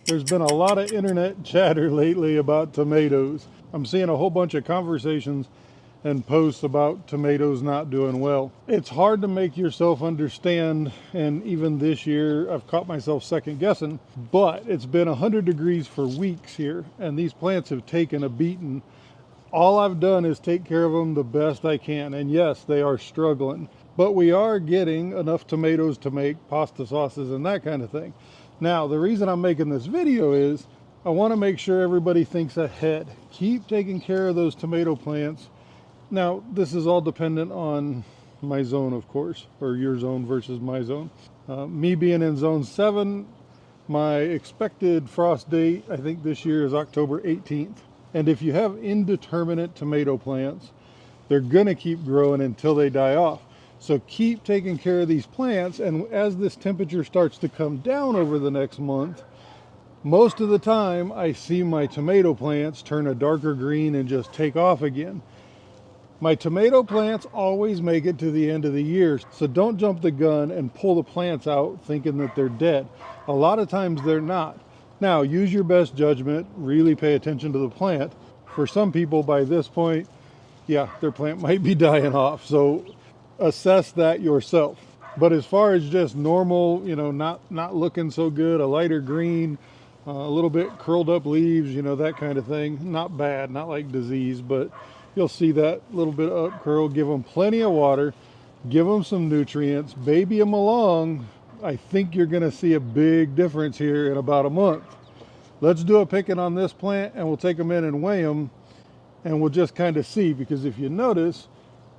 There's been a lot of internet chatter lately about tomatoes. I'm seeing a whole bunch of conversations and posts about tomatoes not doing well. It's hard to make yourself understand, and even this year I've caught myself second guessing, but it's been 100 degrees for weeks here and these plants have taken a beating. All I've done is take care of them the best I can, and yes, they are struggling, but we are getting enough tomatoes to make pasta sauces and that kind of thing. Now, the reason I'm making this video is I want to make sure everybody thinks ahead. Keep taking care of those tomato plants. Now, this is all dependent on my zone, of course, or your zone versus my zone. Me being in zone 7, my expected frost date, I think this year, is October 18th. And if you have indeterminate tomato plants, they're going to keep growing until they die off. So keep taking care of these plants, and as this temperature starts to come down over the next month, most of the time I see my tomato plants turn a darker green and just take off again. My tomato plants always make it to the end of the year, so don't jump the gun and pull the plants out thinking that they're dead. A lot of times they're not. Now, use your best judgment, really pay attention to the plant. For some people by this point, yeah, their plant might be dying off, so assess that yourself. But as far as just normal, you know, not looking so good, a lighter green, a little bit curled up leaves, you know, that kind of thing, not bad, not like disease, but you'll see that little bit up curl. Give them plenty of water, give them some nutrients, baby them along. I think you're going to see a big difference here in about a month. Let's do a picking on this plant and we'll take them in and weigh them, and we'll just kind of see, because if you notice,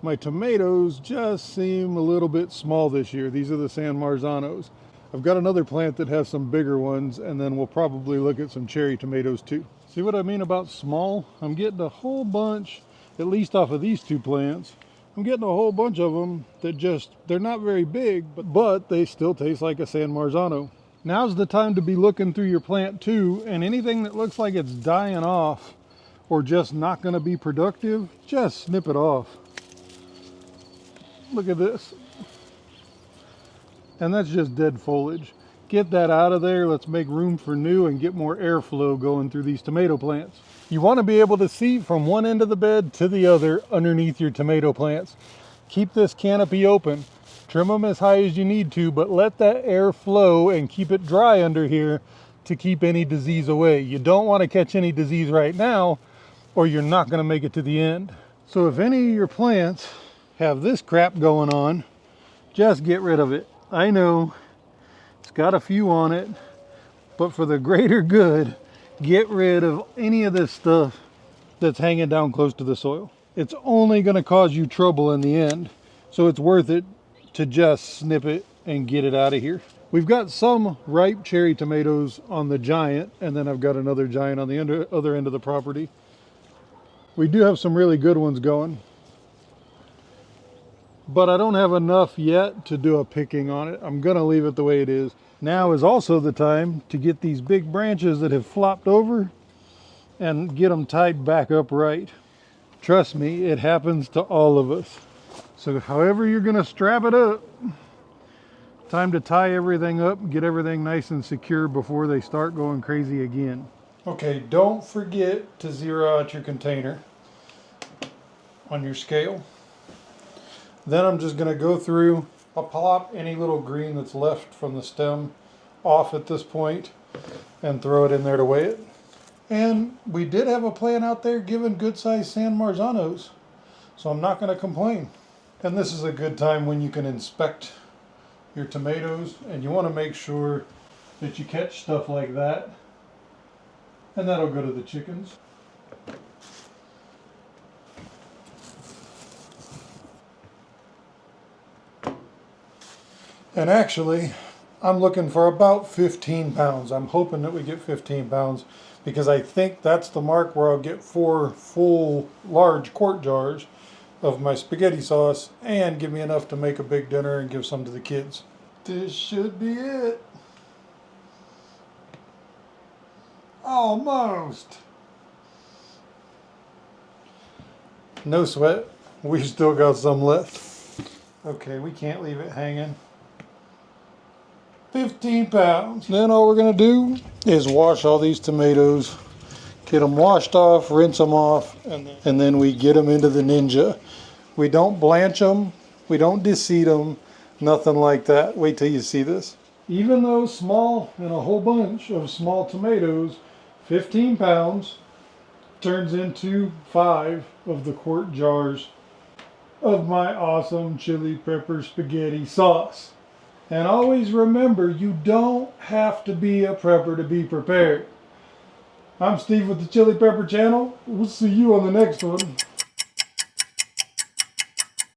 my tomatoes just seem a little bit small this year. These are the San Marzanos. I've got another plant that has some bigger ones, and then we'll probably look at some cherry tomatoes too. See what I mean about small? I'm getting a whole bunch, at least off of these two plants. I'm getting a whole bunch of them that just, they're not very big, but they still taste like a San Marzano. Now's the time to be looking through your plant too, and anything that looks like it's dying off or just not going to be productive, just snip it off. Look at this. And that's just dead foliage. Get that out of there. Let's make room for new and get more airflow going through these tomato plants. You want to be able to see from one end of the bed to the other underneath your tomato plants. Keep this canopy open. Trim them as high as you need to, but let that air flow and keep it dry under here to keep any disease away. You don't want to catch any disease right now, or you're not going to make it to the end. So if any of your plants have this crap going on, just get rid of it. I know it's got a few on it, but for the greater good, get rid of any of this stuff that's hanging down close to the soil. It's only going to cause you trouble in the end, so it's worth it to just snip it and get it out of here. We've got some ripe cherry tomatoes on the giant, and then I've got another giant on the other end of the property. We do have some really good ones going, but I don't have enough yet to do a picking on it. I'm gonna leave it the way it is. Now is also the time to get these big branches that have flopped over and get them tied back up right. Trust me, it happens to all of us. So however you're gonna strap it up, time to tie everything up, get everything nice and secure before they start going crazy again. Okay, don't forget to zero out your container on your scale. Then I'm just going to go through, I'll plop any little green that's left from the stem off at this point and throw it in there to weigh it. And we did have a plant out there giving good sized San Marzanos, so I'm not going to complain. And this is a good time when you can inspect your tomatoes, and you want to make sure that you catch stuff like that, and that'll go to the chickens. And actually, I'm looking for about 15 pounds. I'm hoping that we get 15 pounds because I think that's the mark where I'll get 4 full large quart jars of my spaghetti sauce and give me enough to make a big dinner and give some to the kids. This should be it. Almost. No sweat. We still got some left. Okay, we can't leave it hanging. 15 pounds. Then all we're gonna do is wash all these tomatoes, get them washed off, rinse them off, and then we get them into the Ninja. We don't blanch them, we don't deseed them, nothing like that. Wait till you see this. Even though small and a whole bunch of small tomatoes, 15 pounds turns into 5 of the quart jars of my awesome chili pepper spaghetti sauce. And always remember, you don't have to be a prepper to be prepared. I'm Steve with the Chili Pepper Channel. We'll see you on the next one.